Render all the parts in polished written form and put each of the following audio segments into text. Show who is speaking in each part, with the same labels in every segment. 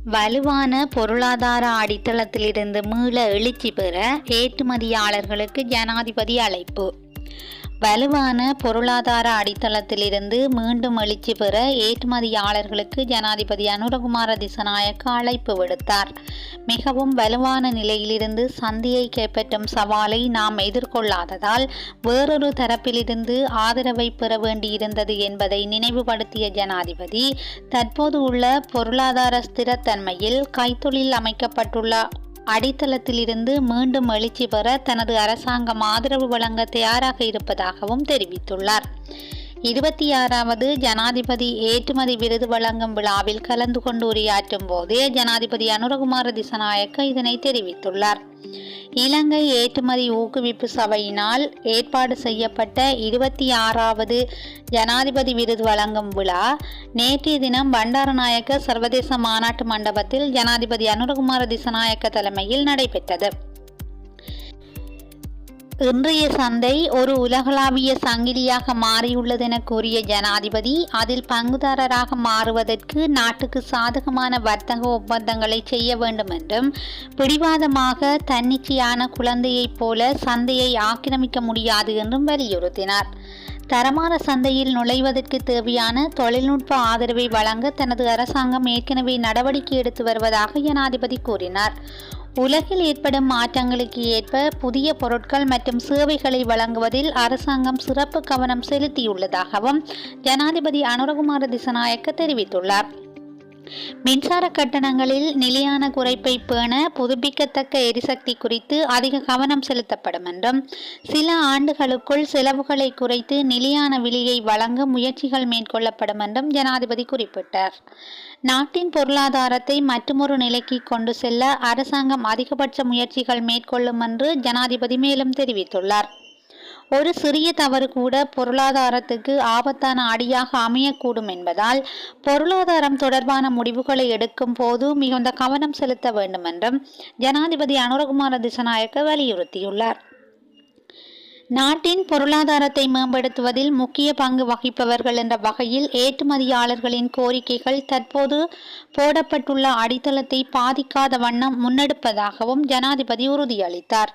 Speaker 1: வலுவான பொருளாதார அடித்தளத்திலிருந்து மீள எழுச்சி பெற ஏற்றுமதியாளர்களுக்கு ஜனாதிபதி அழைப்பு. வலுவான பொருளாதார அடித்தளத்திலிருந்து மீண்டும் எழுச்சி பெற ஏற்றுமதியாளர்களுக்கு ஜனாதிபதி அனுரகுமார திசநாயக்க அழைப்பு விடுத்தார். மிகவும் வலுவான நிலையிலிருந்து சந்தையை கைப்பற்றும் சவாலை நாம் எதிர்கொள்ளாததால் வேறொரு தரப்பிலிருந்து ஆதரவை பெற வேண்டியிருந்தது என்பதை நினைவுபடுத்திய ஜனாதிபதி, தற்போது உள்ள பொருளாதார ஸ்திரத்தன்மையில் கைத்தொழில் அமைக்கப்பட்டுள்ள அடித்தளத்திலிருந்து மீண்டும் எழுச்சி பெற தனது அரசாங்கம் ஆதரவு வழங்க தயாராக இருப்பதாகவும் தெரிவித்துள்ளார். 26வது ஜனாதிபதி ஏற்றுமதி விருது வழங்கும் விழாவில் கலந்து கொண்டு உரையாற்றும் போதே ஜனாதிபதி அனுரகுமார திசநாயக்க இதனை தெரிவித்துள்ளார். இலங்கை ஏற்றுமதி ஊக்குவிப்பு சபையினால் ஏற்பாடு செய்யப்பட்ட 26வது ஜனாதிபதி விருது வழங்கும் விழா நேற்றைய தினம் பண்டாரநாயக்க சர்வதேச மாநாட்டு மண்டபத்தில் ஜனாதிபதி அனுரகுமார திசநாயக்க தலைமையில் நடைபெற்றது. இன்றைய சந்தை ஒரு உலகளாவிய சங்கிலியாக மாறியுள்ளது என கூறிய ஜனாதிபதி, அதில் பங்குதாரராக மாறுவதற்கு நாட்டுக்கு சாதகமான வர்த்தக ஒப்பந்தங்களை செய்ய வேண்டும் என்றும், பிடிவாதமாக தன்னிச்சையான குழந்தையைப் போல சந்தையை ஆக்கிரமிக்க முடியாது என்றும் வலியுறுத்தினார். தரமான சந்தையில் நுழைவதற்கு தேவையான தொழில்நுட்ப ஆதரவை வழங்க தனது அரசாங்கம் ஏற்கனவே நடவடிக்கை எடுத்து வருவதாக ஜனாதிபதி கூறினார். உலகில் ஏற்படும் மாற்றங்களுக்கு ஏற்ப புதிய பொருட்கள் மற்றும் சேவைகளை வழங்குவதில் அரசாங்கம் சிறப்பு கவனம் செலுத்தியுள்ளதாகவும் ஜனாதிபதி அனுரகுமார திசநாயக்க தெரிவித்துள்ளார். மின்சார கட்டணங்களில் நிலையான குறைப்பை பேண புதுப்பிக்கத்தக்க எரிசக்தி குறித்து அதிக கவனம் செலுத்தப்படும் என்றும், சில ஆண்டுகளுக்குள் செலவுகளை குறைத்து நிலையான விலையை வழங்க முயற்சிகள் மேற்கொள்ளப்படும் என்றும் ஜனாதிபதி குறிப்பிட்டார். நாட்டின் பொருளாதாரத்தை மற்றுமொரு நிலைக்கு கொண்டு செல்ல அரசாங்கம் அதிகபட்ச முயற்சிகள் மேற்கொள்ளும் என்று ஜனாதிபதி மேலும் தெரிவித்துள்ளார். ஒரு சிறிய தவறு கூட பொருளாதாரத்துக்கு ஆபத்தான அடியாக அமையக்கூடும் என்பதால் பொருளாதாரம் தொடர்பான முடிவுகளை எடுக்கும் போது மிகுந்த கவனம் செலுத்த வேண்டும் என்றும் ஜனாதிபதி அனுரகுமார திசநாயக்க வலியுறுத்தியுள்ளார். நாட்டின் பொருளாதாரத்தை மேம்படுத்துவதில் முக்கிய பங்கு வகிப்பவர்கள் என்ற வகையில் ஏற்றுமதியாளர்களின் கோரிக்கைகள் தற்போது போடப்பட்டுள்ள அடித்தளத்தை பாதிக்காத வண்ணம் முன்னெடுப்பதாகவும் ஜனாதிபதி உறுதியளித்தார்.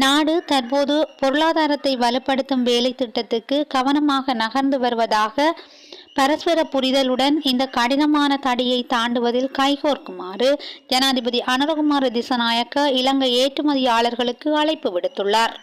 Speaker 1: நாடு தற்போது பொருளாதாரத்தை வலுப்படுத்தும் வேலை திட்டத்துக்கு கவனமாக நகர்ந்து வருவதாக பரஸ்பர புரிதலுடன் இந்த கடினமான தடையை தாண்டுவதில் கைகோர்க்குமாறு ஜனாதிபதி அனுரகுமார திசநாயக்க இலங்கை ஏற்றுமதியாளர்களுக்கு அழைப்பு விடுத்துள்ளார்.